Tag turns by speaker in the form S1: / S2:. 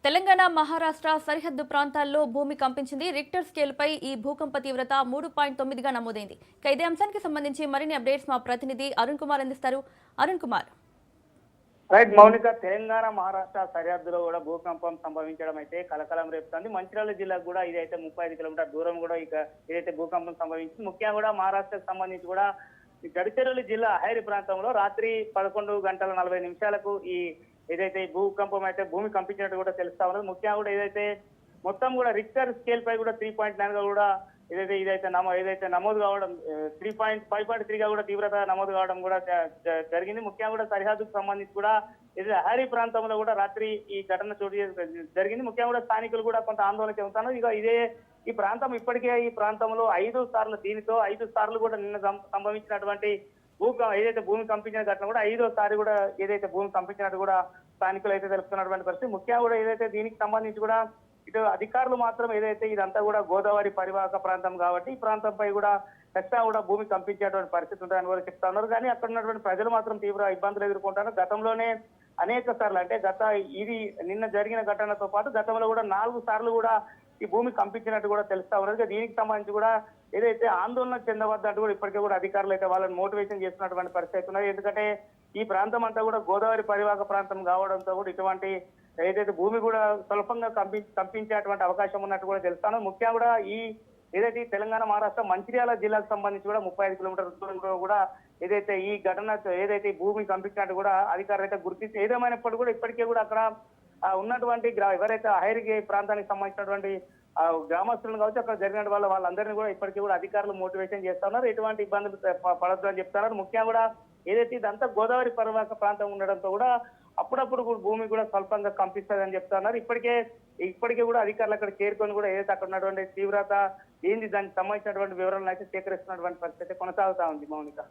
S1: తెలంగాణ మహారాష్ట్ర సరిహద్దు ప్రాంతాల్లో భూమి కంపించింది. రిక్టర్ స్కేల్పై ఈ భూకంప తీవ్రత 3.9గా నమోదైంది. ఇదే అంశానికి సంబంధించి మరిన్ని అప్డేట్స్ మా ప్రతినిధి అరుణ్ కుమార్ అందిస్తారు. అరుణ్ కుమార్.
S2: రైట్ మౌనిక, తెలంగాణ మహారాష్ట్ర సరిహద్దులో కూడా భూకంపం సంభవించడం అయితే కలకలం రేపుతుంది. మంచిర్యాల జిల్లాకు కూడా ఇదైతే 35 కిలోమీటర్ దూరం కూడా ఇక ఏదైతే భూకంపం సంభవించింది. ముఖ్యంగా కూడా మహారాష్ట్రకు సంబంధించి కూడా ఈ గడ్చిరోలి జిల్లా అహైరి ప్రాంతంలో రాత్రి 11 గంటల 40 నిమిషాలకు ఏదైతే ఈ భూకంపం అయితే భూమి కంపించినట్టు కూడా తెలుస్తా ఉన్నది. ముఖ్యంగా కూడా ఏదైతే మొత్తం కూడా రిక్టర్ స్కేల్ పై కూడా 3.9 గా కూడా ఏదైతే నమోదు కావడం 5.3గా కూడా తీవ్రత నమోదు కావడం కూడా జరిగింది. ముఖ్యంగా కూడా సరిహద్దుకు సంబంధించి కూడా ఇది అహరి ప్రాంతంలో కూడా రాత్రి ఈ ఘటన జరిగింది. ముఖ్యంగా కూడా స్థానికులు కూడా కొంత ఆందోళన చెందుతారు. ఇక ఈ ప్రాంతం ఇప్పటికే ఈ ప్రాంతంలో 5 సార్లు దీనితో 5 సార్లు కూడా నిన్న సంభవించినటువంటి ఏదైతే భూమి కంపించిన ఘటన కూడా 5వ సారి కూడా ఏదైతే భూమి కంపించినట్టు కూడా స్థానికులు అయితే తెలుపుతున్నటువంటి పరిస్థితి. ముఖ్యంగా కూడా ఏదైతే దీనికి సంబంధించి కూడా ఇటు అధికారులు మాత్రం ఏదైతే ఇదంతా కూడా గోదావరి పరివాహక ప్రాంతం కాబట్టి ఈ ప్రాంతంపై కూడా ఖచ్చితంగా కూడా భూమి కంపించేటువంటి పరిస్థితి ఉంటుందని కూడా చెప్తా ఉన్నారు. కానీ అక్కడ ఉన్నటువంటి ప్రజలు మాత్రం తీవ్ర ఇబ్బందులు ఎదుర్కొంటారు. గతంలోనే అనేక సార్లు అంటే నిన్న జరిగిన ఘటనతో పాటు గతంలో కూడా 4 సార్లు కూడా ఈ భూమి కంపించినట్టు కూడా తెలుస్తా ఉన్నది. దీనికి సంబంధించి కూడా ఏదైతే ఆందోళన చెందవద్దంటూ కూడా ఇప్పటికే కూడా అధికారులు అయితే వాళ్ళని మోటివేషన్ చేస్తున్నటువంటి పరిస్థితి ఉన్నది. ఎందుకంటే ఈ ప్రాంతం అంతా కూడా గోదావరి పరివాహక ప్రాంతం కావడంతో కూడా ఇటువంటి ఏదైతే భూమి కూడా స్వల్పంగా కంపించేటువంటి అవకాశం ఉన్నట్టు కూడా తెలుస్తాను. ముఖ్యంగా కూడా ఏదైతే తెలంగాణ మహారాష్ట్ర మంచిర్యాల జిల్లాకు సంబంధించి కూడా 35 కిలోమీటర్ల దూరంలో కూడా ఏదైతే ఈ ఘటన ఏదైతే భూమి కంపించినట్టు కూడా అధికారులు అయితే గుర్తించి ఏదేమైనప్పటికీ కూడా ఇప్పటికే కూడా అక్కడ ఉన్నటువంటి ఎవరైతే అహైరికి ప్రాంతానికి సంబంధించినటువంటి గ్రామస్తులను కావచ్చు అక్కడ జరిగిన వాళ్ళందరినీ కూడా ఇప్పటికీ కూడా అధికారులు మోటివేషన్ చేస్తా ఉన్నారు. ఎటువంటి ఇబ్బందులు పడద్దు అని చెప్తున్నారు. ముఖ్యంగా కూడా ఏదైతే ఇదంతా గోదావరి పరివాహక ప్రాంతం ఉండడంతో కూడా అప్పుడప్పుడు భూమి కూడా స్వల్పంగా కంపిస్తుంది అని చెప్తున్నారు. ఇప్పటికే కూడా అధికారులు అక్కడ చేరుకొని కూడా ఏదైతే అక్కడ ఉన్నటువంటి తీవ్రత ఏంది దానికి సంబంధించినటువంటి వివరాలను అయితే సేకరిస్తున్నటువంటి పరిస్థితి కొనసాగుతా ఉంది. మౌనిక.